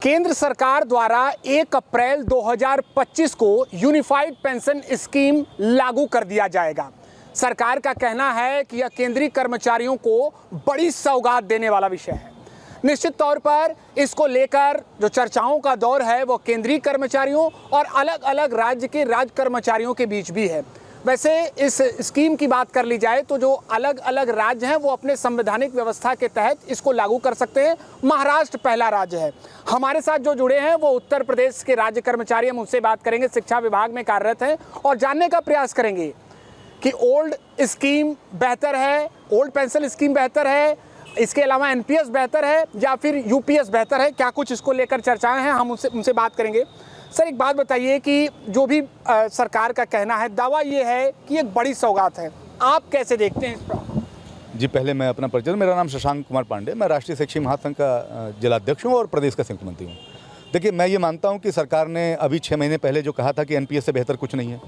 केंद्र सरकार द्वारा 1 अप्रैल 2025 को यूनिफाइड पेंशन स्कीम लागू कर दिया जाएगा। सरकार का कहना है कि यह केंद्रीय कर्मचारियों को बड़ी सौगात देने वाला विषय है। निश्चित तौर पर इसको लेकर जो चर्चाओं का दौर है वो केंद्रीय कर्मचारियों और अलग अलग राज्य के राज्य कर्मचारियों के बीच भी है। वैसे इस स्कीम की बात कर ली जाए तो जो अलग अलग राज्य हैं वो अपने संवैधानिक व्यवस्था के तहत इसको लागू कर सकते हैं। महाराष्ट्र पहला राज्य है। हमारे साथ जो जुड़े हैं वो उत्तर प्रदेश के राज्य कर्मचारी, हम उनसे बात करेंगे, शिक्षा विभाग में कार्यरत हैं और जानने का प्रयास करेंगे कि ओल्ड स्कीम बेहतर है, ओल्ड पेंशन स्कीम बेहतर है, इसके अलावा एनपीएस बेहतर है या फिर यूपीएस बेहतर है। क्या कुछ इसको लेकर चर्चाएं हैं, हम उनसे बात करेंगे। सर, एक बात बताइए कि जो भी सरकार का कहना है, दावा ये है कि एक बड़ी सौगात है, आप कैसे देखते हैं इस पर? जी, पहले मैं अपना परिचय, मेरा नाम शशांक कुमार पांडे, मैं राष्ट्रीय शिक्षक महासंघ का जिलाध्यक्ष हूँ और प्रदेश का संयुक्त मंत्री हूँ। देखिए, मैं ये मानता हूँ कि सरकार ने अभी 6 महीने पहले जो कहा था कि एनपीएस से बेहतर कुछ नहीं है,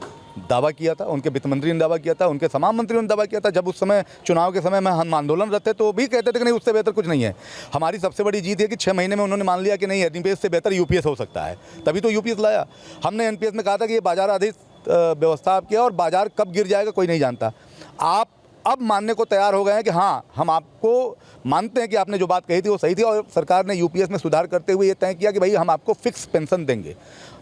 दावा किया था, उनके वित्त मंत्री ने दावा किया था, उनके तमाम मंत्रियों ने दावा किया था। जब उस समय चुनाव के समय में हम आंदोलनरत थे तो भी कहते थे कि नहीं, उससे बेहतर कुछ नहीं है। हमारी सबसे बड़ी जीत है कि 6 महीने में उन्होंने मान लिया कि नहीं, एनपीएस से बेहतर यूपीएस हो सकता है, तभी तो यूपीएस लाया। हमने एनपीएस में कहा था कि ये बाजार आधारित व्यवस्था आपकी है और बाजार कब गिर जाएगा कोई नहीं जानता। आप अब मानने को तैयार हो गए हैं कि हाँ, हम आपको मानते हैं कि आपने जो बात कही थी वो सही थी और सरकार ने यूपीएस में सुधार करते हुए ये तय किया कि भाई हम आपको फिक्स पेंशन देंगे।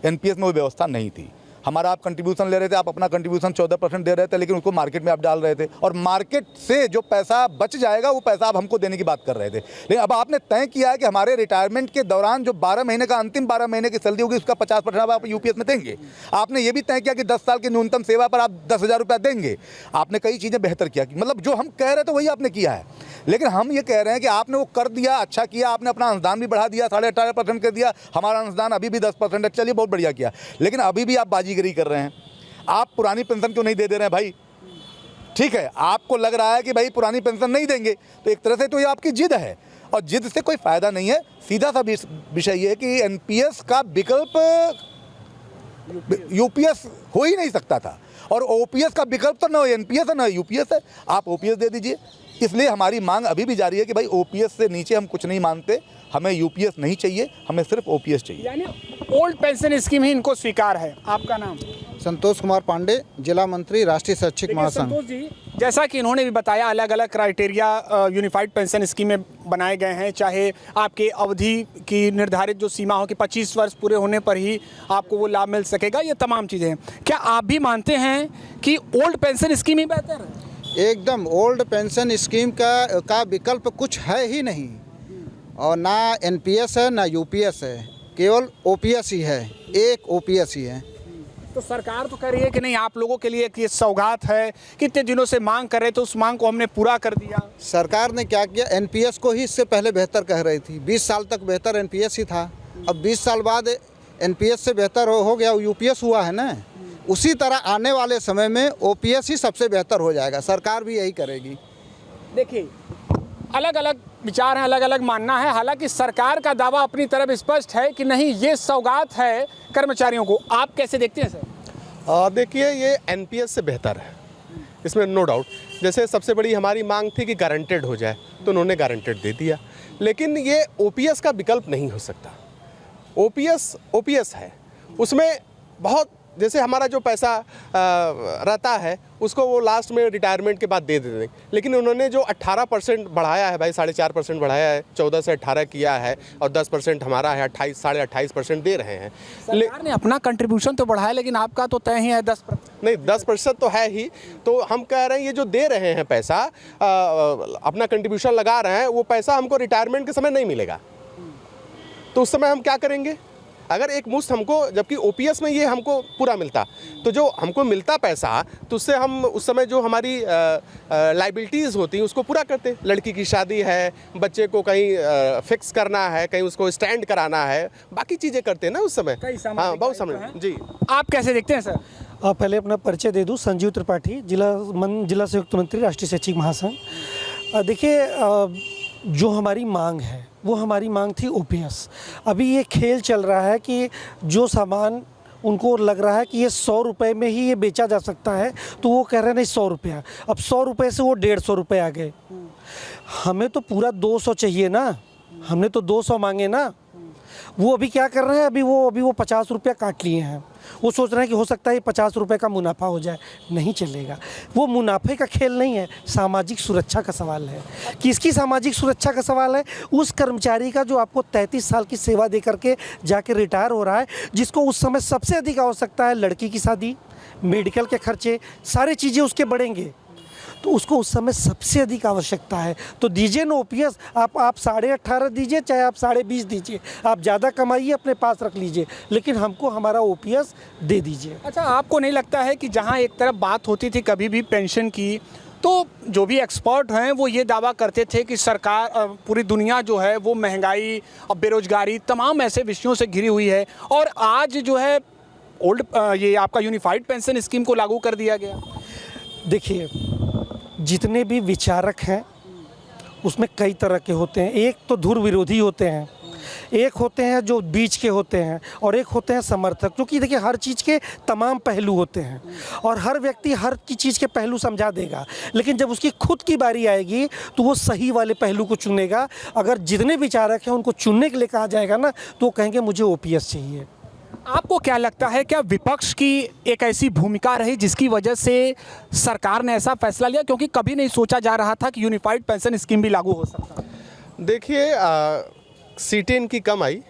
एनपीएस में वो व्यवस्था नहीं थी। हमारा आप कंट्रीब्यूशन ले रहे थे, आप अपना कंट्रीब्यूशन 14% दे रहे थे, लेकिन उसको मार्केट में आप डाल रहे थे और मार्केट से जो पैसा बच जाएगा वो पैसा आप हमको देने की बात कर रहे थे। लेकिन अब आपने तय किया है कि हमारे रिटायरमेंट के दौरान जो 12 महीने का अंतिम 12 महीने की सैलरी होगी उसका 50% आप यूपीएस में देंगे। आपने ये भी तय किया कि 10 साल की न्यूनतम सेवा पर आप 10,000 रुपया देंगे। आपने कई चीज़ें बेहतर किया, मतलब जो हम कह रहे थे वही आपने किया है। लेकिन हम ये कह रहे हैं कि आपने वो कर दिया, अच्छा किया, आपने अपना अनुदान भी बढ़ा दिया, 18.5% कर दिया। हमारा अनुदान अभी भी 10% है, चलिए बहुत बढ़िया किया। लेकिन अभी भी आप बाजीगरी कर रहे हैं। आप पुरानी पेंशन क्यों नहीं दे रहे हैं भाई? ठीक है, आपको लग रहा है कि भाई पुरानी पेंशन नहीं देंगे, तो एक तरह से तो ये आपकी जिद है और जिद से कोई फायदा नहीं है। सीधा सा विषय ये है कि एनपीएस का विकल्प यूपीएस हो ही नहीं सकता था और ओपीएस का विकल्प तो ना एनपीएस है ना यूपीएस है। आप ओपीएस दे दीजिए। इसलिए हमारी मांग अभी भी जारी है कि भाई ओपीएस से नीचे हम कुछ नहीं मानते, हमें यूपीएस नहीं चाहिए, हमें सिर्फ ओपीएस चाहिए। यानी ओल्ड पेंशन स्कीम ही इनको स्वीकार है। आपका नाम? संतोष कुमार पांडे, जिला मंत्री, राष्ट्रीय शिक्षक महासंघ। संतोष जी, जैसा कि इन्होंने भी बताया, अलग अलग क्राइटेरिया यूनिफाइड पेंशन स्कीम में बनाए गए हैं। चाहे आपके अवधि की निर्धारित जो सीमा हो कि 25 वर्ष पूरे होने पर ही आपको वो लाभ मिल सकेगा, ये तमाम चीज़ें। क्या आप भी मानते हैं कि ओल्ड पेंशन स्कीम ही बेहतर है? एकदम, ओल्ड पेंशन स्कीम का विकल्प कुछ है ही नहीं और ना एनपीएस है ना यूपीएस है, केवल ओपीएस ही है, एक ओपीएस ही है। तो सरकार तो कह रही है कि नहीं, आप लोगों के लिए कि ये सौगात है, कितने दिनों से मांग कर रहे थे, उस मांग को हमने पूरा कर दिया। सरकार ने क्या किया, एनपीएस को ही इससे पहले बेहतर कह रही थी। 20 साल तक बेहतर एनपीएस ही था। अब 20 साल बाद एनपीएस से बेहतर हो गया, यूपीएस हुआ है ना। उसी तरह आने वाले समय में ओपीएस ही सबसे बेहतर हो जाएगा। सरकार भी यही करेगी। देखिए, अलग अलग विचार हैं, अलग अलग मानना है। हालांकि सरकार का दावा अपनी तरफ स्पष्ट है कि नहीं, ये सौगात है कर्मचारियों को। आप कैसे देखते हैं सर? देखिए, ये एनपीएस से बेहतर है, इसमें नो डाउट। जैसे सबसे बड़ी हमारी मांग थी कि गारंटेड हो जाए, तो उन्होंने गारंटेड दे दिया। लेकिन ये ओपीएस का विकल्प नहीं हो सकता। ओपीएस है, उसमें बहुत, जैसे हमारा जो पैसा रहता है उसको वो लास्ट में रिटायरमेंट के बाद दे देते हैं। लेकिन उन्होंने जो 18% बढ़ाया है भाई, 4.5% बढ़ाया है, 14 से 18 किया है और 10% हमारा है, 28.5% दे रहे हैं। सरकार ने अपना कंट्रीब्यूशन तो बढ़ाया, लेकिन आपका तो तय ही है 10%। नहीं, 10% तो है ही। तो हम कह रहे हैं ये जो दे रहे हैं पैसा, अपना कंट्रीब्यूशन लगा रहे हैं, वो पैसा हमको रिटायरमेंट के समय नहीं मिलेगा। तो उस समय हम क्या करेंगे? अगर एक मुश्त हमको, जबकि ओपीएस में ये हमको पूरा मिलता, तो जो हमको मिलता पैसा, तो उससे हम उस समय जो हमारी लाइबिलिटीज़ होती उसको पूरा करते। लड़की की शादी है, बच्चे को कहीं फिक्स करना है, कहीं उसको स्टैंड कराना है, बाकी चीज़ें करते हैं ना उस समय। हाँ, बहुत समय। जी, आप कैसे देखते हैं सर? पहले अपना परिचय दे दूं। संजीव त्रिपाठी, जिला संयुक्त मंत्री, राष्ट्रीय शिक्षक महासंघ। देखिए, जो हमारी मांग है वो हमारी मांग थी ओपीएस। अभी ये खेल चल रहा है कि जो सामान उनको लग रहा है कि ये 100 रुपये में ही ये बेचा जा सकता है, तो वो कह रहे हैं नहीं 100 रुपया। अब 100 रुपये से वो 150 रुपये आ गए। हमें तो पूरा 200 चाहिए ना, हमने तो 200 मांगे ना। वो अभी क्या कर रहे हैं, अभी वो 50 रुपया काट लिए हैं। वो सोच रहे हैं कि हो सकता है ये 50 रुपये का मुनाफा हो जाए। नहीं चलेगा, वो मुनाफे का खेल नहीं है, सामाजिक सुरक्षा का सवाल है। किसकी सामाजिक सुरक्षा का सवाल है? उस कर्मचारी का जो आपको 33 साल की सेवा दे करके जाके रिटायर हो रहा है, जिसको उस समय सबसे अधिक आवश्यकता है लड़की की शादी, मेडिकल के खर्चे, सारी चीज़ें उसके बढ़ेंगे, तो उसको उस समय सबसे अधिक आवश्यकता है। तो दीजिए ना ओपीएस, आप 18.5 दीजिए, चाहे आप 20.5 दीजिए, आप ज़्यादा कमाइए अपने पास रख लीजिए, लेकिन हमको हमारा ओपीएस दे दीजिए। अच्छा, आपको नहीं लगता है कि जहां एक तरफ बात होती थी कभी भी पेंशन की, तो जो भी एक्सपर्ट हैं वो ये दावा करते थे कि सरकार, पूरी दुनिया जो है वो महंगाई और बेरोजगारी तमाम ऐसे विषयों से घिरी हुई है, और आज जो है ये आपका यूनिफाइड पेंशन स्कीम को लागू कर दिया गया। देखिए, जितने भी विचारक हैं उसमें कई तरह के होते हैं। एक तो धुर विरोधी होते हैं, एक होते हैं जो बीच के होते हैं, और एक होते हैं समर्थक। क्योंकि देखिए, हर चीज़ के तमाम पहलू होते हैं और हर व्यक्ति हर की चीज़ के पहलू समझा देगा, लेकिन जब उसकी खुद की बारी आएगी तो वो सही वाले पहलू को चुनेगा। अगर जितने विचारक हैं उनको चुनने के लिए कहा जाएगा ना, तो वो कहेंगे मुझे ओपीएस चाहिए। आपको क्या लगता है, क्या विपक्ष की एक ऐसी भूमिका रही जिसकी वजह से सरकार ने ऐसा फैसला लिया? क्योंकि कभी नहीं सोचा जा रहा था कि यूनिफाइड पेंशन स्कीम भी लागू हो सकता है। देखिए, सीटें इनकी कम आई,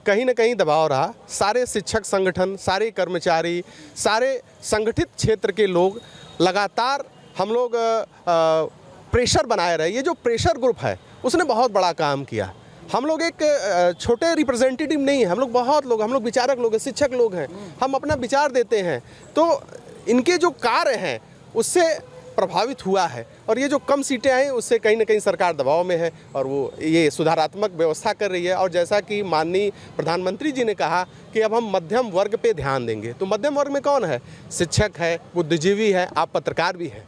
कहीं ना कहीं दबाव रहा। सारे शिक्षक संगठन, सारे कर्मचारी, सारे संगठित क्षेत्र के लोग लगातार हम लोग प्रेशर बनाए रहे। ये जो प्रेशर ग्रुप है उसने बहुत बड़ा काम किया। हम लोग एक छोटे रिप्रेजेंटेटिव नहीं है, हम लोग बहुत लोग, हम लोग विचारक लोग हैं, शिक्षक लोग हैं, हम अपना विचार देते हैं। तो इनके जो कार्य हैं उससे प्रभावित हुआ है, और ये जो कम सीटें आई उससे कहीं ना कहीं सरकार दबाव में है और वो ये सुधारात्मक व्यवस्था कर रही है। और जैसा कि माननीय प्रधानमंत्री जी ने कहा कि अब हम मध्यम वर्ग पे ध्यान देंगे, तो मध्यम वर्ग में कौन है? शिक्षक है, बुद्धिजीवी है, आप पत्रकार भी हैं।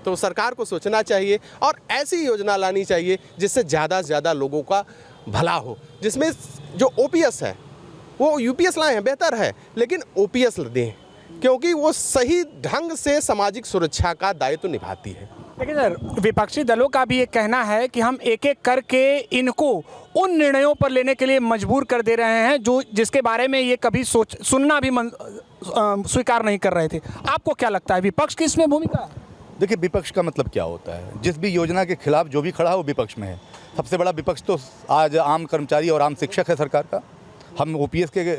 तो सरकार को सोचना चाहिए और ऐसी योजना लानी चाहिए जिससे ज़्यादा से ज़्यादा लोगों का भला हो, जिसमें जो ओपीएस है वो यूपीएस लाए हैं, बेहतर है, लेकिन ओपीएस दें, क्योंकि वो सही ढंग से सामाजिक सुरक्षा का दायित्व निभाती है। लेकिन सर, विपक्षी दलों का भी ये कहना है कि हम एक एक करके इनको उन निर्णयों पर लेने के लिए मजबूर कर दे रहे हैं जो जिसके बारे में ये कभी सुनना भी स्वीकार नहीं कर रहे थे। आपको क्या लगता है, विपक्ष की इसमें भूमिका है? देखिए, विपक्ष का मतलब क्या होता है? जिस भी योजना के खिलाफ जो भी खड़ा है वो विपक्ष में है। सबसे बड़ा विपक्ष तो आज आम कर्मचारी और आम शिक्षक है सरकार का। हम ओपीएस के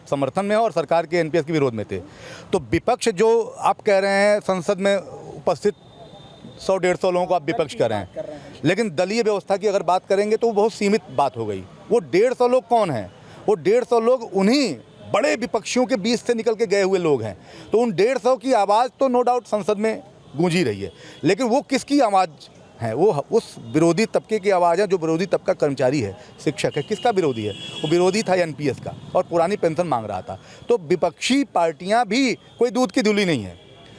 समर्थन में और सरकार के एनपीएस के विरोध में थे। तो विपक्ष जो आप कह रहे हैं, संसद में उपस्थित 100-150 लोगों को आप विपक्ष कर रहे हैं, लेकिन दलीय व्यवस्था की अगर बात करेंगे तो वो बहुत सीमित बात हो गई। वो 150 लोग कौन हैं? वो 150 लोग उन्हीं बड़े विपक्षियों के बीच से निकल के गए हुए लोग हैं। तो उन 150 की आवाज़ तो नो डाउट संसद में गूंजी रही है, लेकिन वो किसकी आवाज़ है? वो उस विरोधी तबके की आवाज़ है जो विरोधी तबका कर्मचारी है, शिक्षक है। किसका विरोधी है? वो विरोधी था एनपीएस का और पुरानी पेंशन मांग रहा था। तो विपक्षी पार्टियां भी कोई दूध की धुली नहीं है।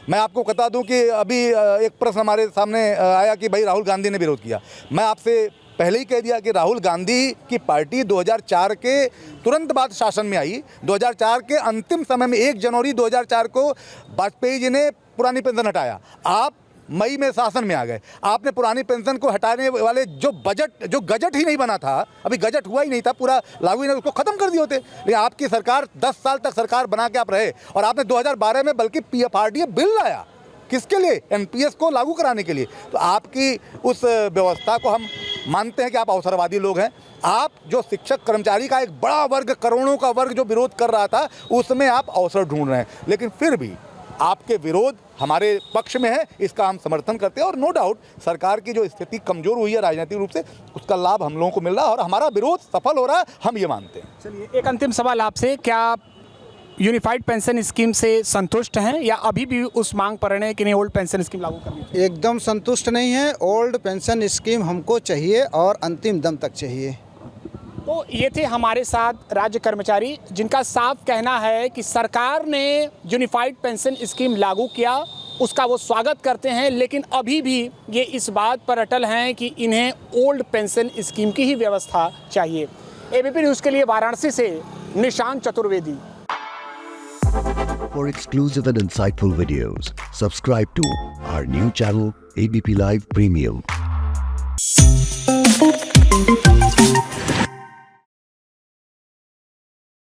मैं आपको बता दूं कि अभी एक प्रश्न हमारे सामने आया कि भाई राहुल गांधी ने विरोध किया। मैं आपसे पहले ही कह दिया कि राहुल गांधी की पार्टी 2004 के तुरंत बाद शासन में आई। 2004 के अंतिम समय में 1 जनवरी 2004 को वाजपेयी जी ने पुरानी पेंशन हटाया। आप मई में शासन में आ गए। आपने पुरानी पेंशन को हटाने वाले जो गजट ही नहीं बना था, अभी गजट हुआ ही नहीं था, पूरा लागू ही नहीं, उसको ख़त्म कर दिए होते। लेकिन आपकी सरकार 10 साल तक सरकार बना के आप रहे, और आपने 2012 में बल्कि पीएफआरडीए बिल लाया। किसके लिए? एनपीएस को लागू कराने के लिए। तो आपकी उस व्यवस्था को हम मानते हैं कि आप अवसरवादी लोग हैं। आप जो शिक्षक कर्मचारी का एक बड़ा वर्ग, करोड़ों का वर्ग जो विरोध कर रहा था, उसमें आप अवसर ढूंढ रहे हैं। लेकिन फिर भी आपके विरोध हमारे पक्ष में है, इसका हम समर्थन करते हैं। और नो डाउट सरकार की जो स्थिति कमज़ोर हुई है राजनीतिक रूप से, उसका लाभ हम लोगों को मिल रहा है और हमारा विरोध सफल हो रहा है, हम ये मानते हैं। चलिए, एक अंतिम सवाल आपसे, क्या आप यूनिफाइड पेंशन स्कीम से संतुष्ट हैं या अभी भी उस मांग पर रहे हैं कि नहीं ओल्ड पेंशन स्कीम लागू करनी चाहिए? एकदम संतुष्ट नहीं है। ओल्ड पेंशन स्कीम हमको चाहिए और अंतिम दम तक चाहिए। तो ये थे हमारे साथ राज्य कर्मचारी, जिनका साफ कहना है कि सरकार ने यूनिफाइड पेंशन स्कीम लागू किया, उसका वो स्वागत करते हैं, लेकिन अभी भी ये इस बात पर अटल हैं कि इन्हें ओल्ड पेंशन स्कीम की ही व्यवस्था चाहिए। एबीपी न्यूज़ के लिए वाराणसी से Nishant Chaturvedi. For exclusive and insightful videos, subscribe to our new channel ABP Live Premium.